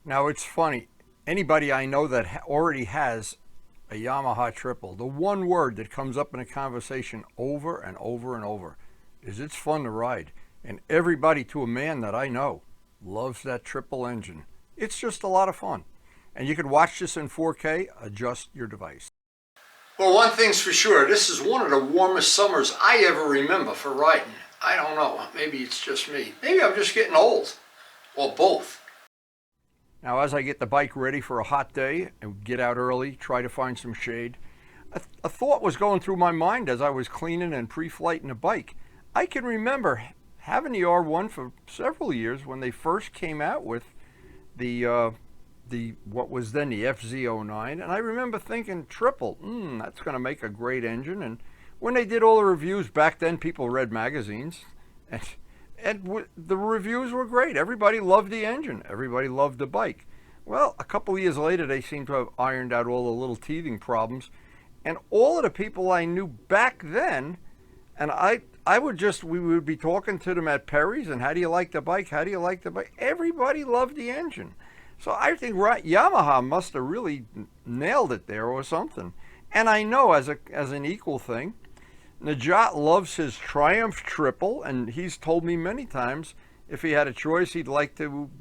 Now it's funny, anybody I know that already has a Yamaha triple, the one word that comes up in a conversation over and over and over is it's fun to ride. And everybody, to a man that I know, loves that triple engine. It's just a lot of fun. And you can watch this in 4K, adjust your device. Well, one thing's for sure, this is one of the warmest summers I ever remember for riding. I don't know, maybe it's just me. Maybe I'm just getting old, or both. Now, as I get the bike ready for a hot day and get out early, try to find some shade, a thought was going through my mind as I was cleaning and pre-flighting the bike. I can remember having the R1 for several years when they first came out with the what was then the FZ09, and I remember thinking triple, that's going to make a great engine. And when they did all the reviews back then, people read magazines, and the reviews were great. Everybody loved the engine. Everybody loved the bike. Well, a couple of years later, they seem to have ironed out all the little teething problems, and all of the people I knew back then, and we would be talking to them at Perry's, and how do you like the bike? How do you like the bike? Everybody loved the engine. So I think Yamaha must have really nailed it there or something. And I know as an equal thing, Najat loves his Triumph triple, and he's told me many times if he had a choice, he'd like to,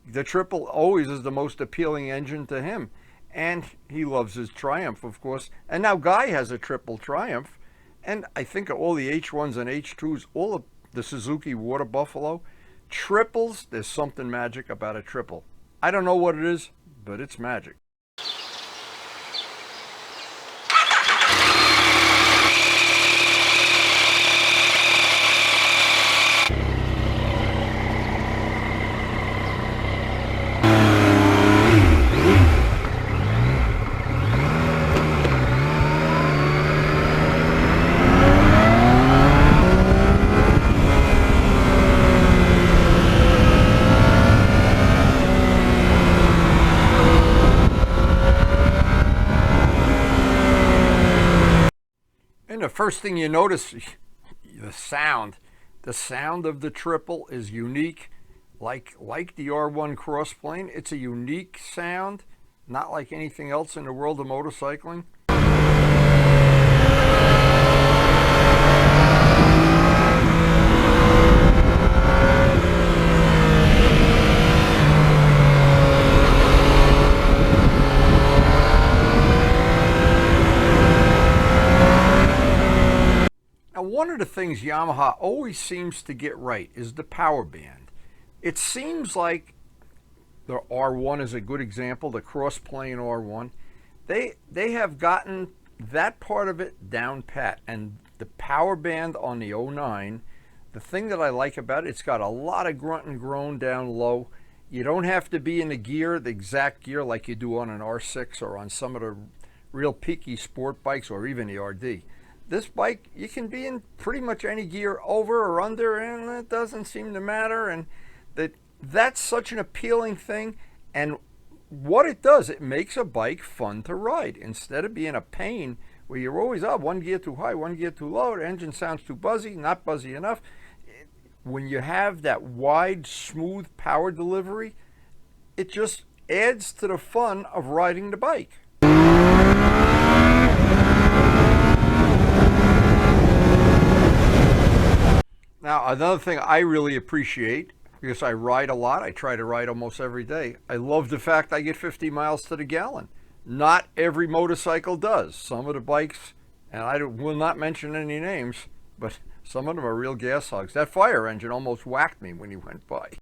the triple always is the most appealing engine to him. And he loves his Triumph, of course. And now Guy has a triple Triumph. And I think all the H1s and H2s, all of the Suzuki Water Buffalo, triples, there's something magic about a triple. I don't know what it is, but it's magic. And the first thing you notice, the sound. The sound of the triple is unique. Like the R1 Crossplane, it's a unique sound, not like anything else in the world of motorcycling. One of the things Yamaha always seems to get right is the power band. It seems like the R1 is a good example, the Crossplane R1. They have gotten that part of it down pat, and the power band on the 09, the thing that I like about it, it's got a lot of grunt and groan down low. You don't have to be in the exact gear like you do on an R6 or on some of the real peaky sport bikes or even the RD. This bike, you can be in pretty much any gear over or under, and it doesn't seem to matter. And that's such an appealing thing. And what it does, it makes a bike fun to ride. Instead of being a pain where you're always up, one gear too high, one gear too low, the engine sounds too buzzy, not buzzy enough. When you have that wide, smooth power delivery, it just adds to the fun of riding the bike. Now, another thing I really appreciate, because I ride a lot, I try to ride almost every day, I love the fact I get 50 miles to the gallon. Not every motorcycle does. Some of the bikes, and I will not mention any names, but some of them are real gas hogs. That fire engine almost whacked me when he went by.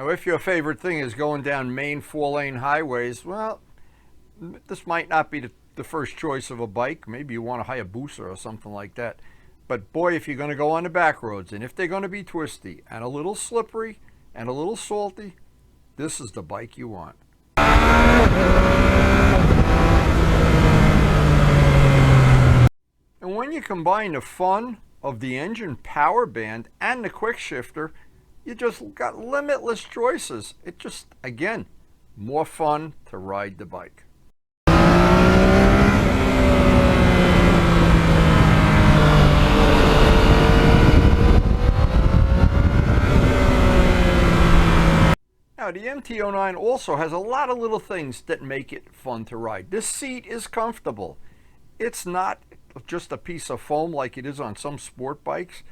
If your favorite thing is going down main 4-lane highways, well, this might not be the first choice of a bike. Maybe you want a Hayabusa or something like that. But boy, if you're going to go on the back roads, and if they're going to be twisty and a little slippery and a little salty, this is the bike you want. And when you combine the fun of the engine power band and the quick shifter, You just got limitless choices. It just, again, more fun to ride the bike. Now, the MT09 also has a lot of little things that make it fun to ride. This seat is comfortable. It's not just a piece of foam like it is on some sport bikes.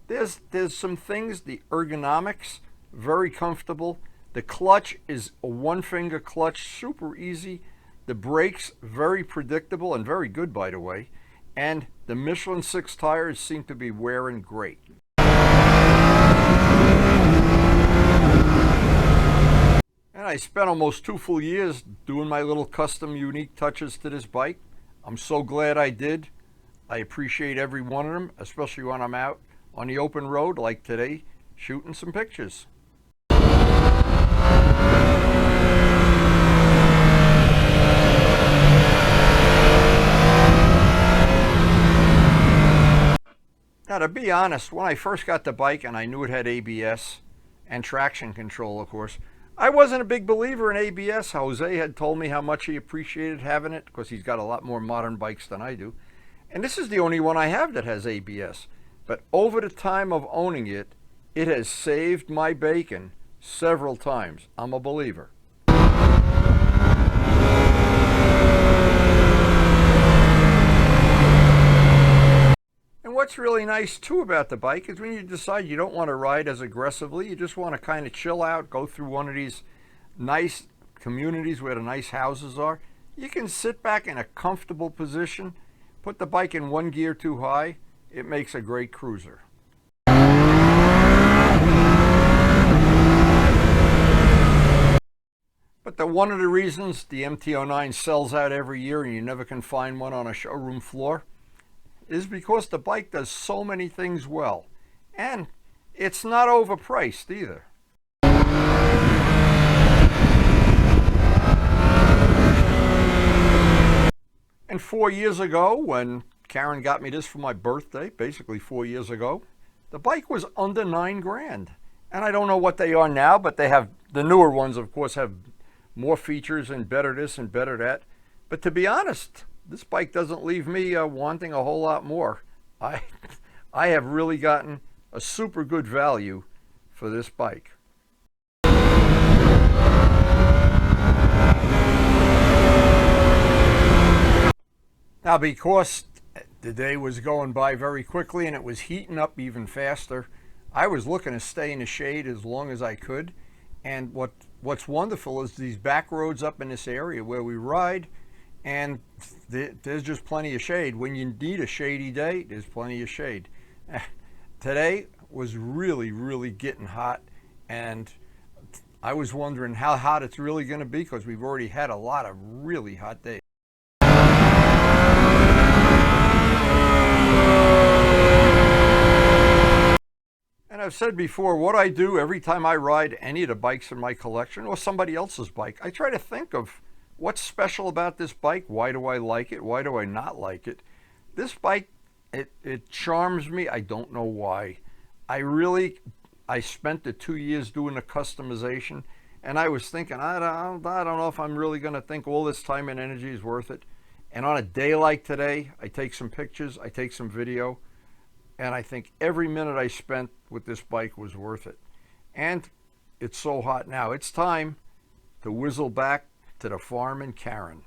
There's some things, the ergonomics, very comfortable. The clutch is a one-finger clutch, super easy. The brakes, very predictable and very good, by the way. And the Michelin 6 tires seem to be wearing great. And I spent almost 2 full years doing my little custom unique touches to this bike. I'm so glad I did. I appreciate every one of them, especially when I'm out on the open road like today, shooting some pictures. Now, to be honest, when I first got the bike and I knew it had ABS and traction control, of course, I wasn't a big believer in ABS. Jose had told me how much he appreciated having it because he's got a lot more modern bikes than I do. And this is the only one I have that has ABS. But over the time of owning it, it has saved my bacon several times. I'm a believer. And what's really nice too about the bike is when you decide you don't want to ride as aggressively, you just want to kind of chill out, go through one of these nice communities where the nice houses are, you can sit back in a comfortable position, put the bike in one gear too high, it makes a great cruiser. But one of the reasons the MT09 sells out every year and you never can find one on a showroom floor is because the bike does so many things well. And it's not overpriced either. And 4 years ago, when Karen got me this for my birthday, basically 4 years ago, the bike was under $9,000. And I don't know what they are now, but they have, the newer ones, of course, have more features and better this and better that. But to be honest, this bike doesn't leave me wanting a whole lot more. I have really gotten a super good value for this bike. Now, because the day was going by very quickly and it was heating up even faster, I was looking to stay in the shade as long as I could. And what's wonderful is these back roads up in this area where we ride, and there's just plenty of shade. When you need a shady day, there's plenty of shade. Today was really, really getting hot, and I was wondering how hot it's really going to be because we've already had a lot of really hot days. And I've said before, what I do every time I ride any of the bikes in my collection or somebody else's bike, I try to think of what's special about this bike. Why do I like it? Why do I not like it? This bike, it charms me. I don't know why. I spent the 2 years doing the customization, and I was thinking, I don't know if I'm really going to think all this time and energy is worth it. And on a day like today, I take some pictures, I take some video, and I think every minute I spent with this bike was worth it. And it's so hot now. It's time to whizzle back to the farm in Karen.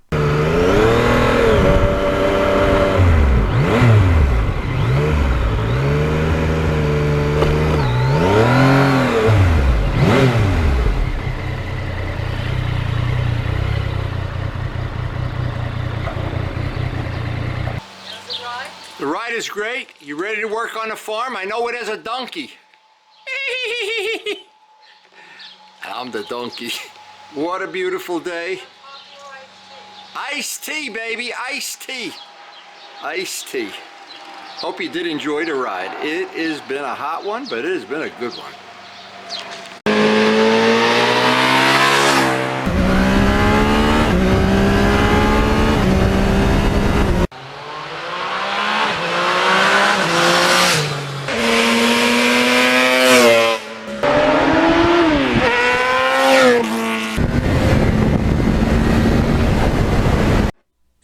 The ride is great. You ready to work on the farm? I know it as a donkey. I'm the donkey. What a beautiful day. Iced tea, baby, iced tea. Iced tea. Hope you did enjoy the ride. It has been a hot one, but it has been a good one.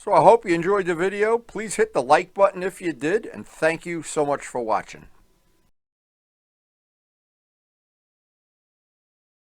So I hope you enjoyed the video. Please hit the like button if you did, and thank you so much for watching.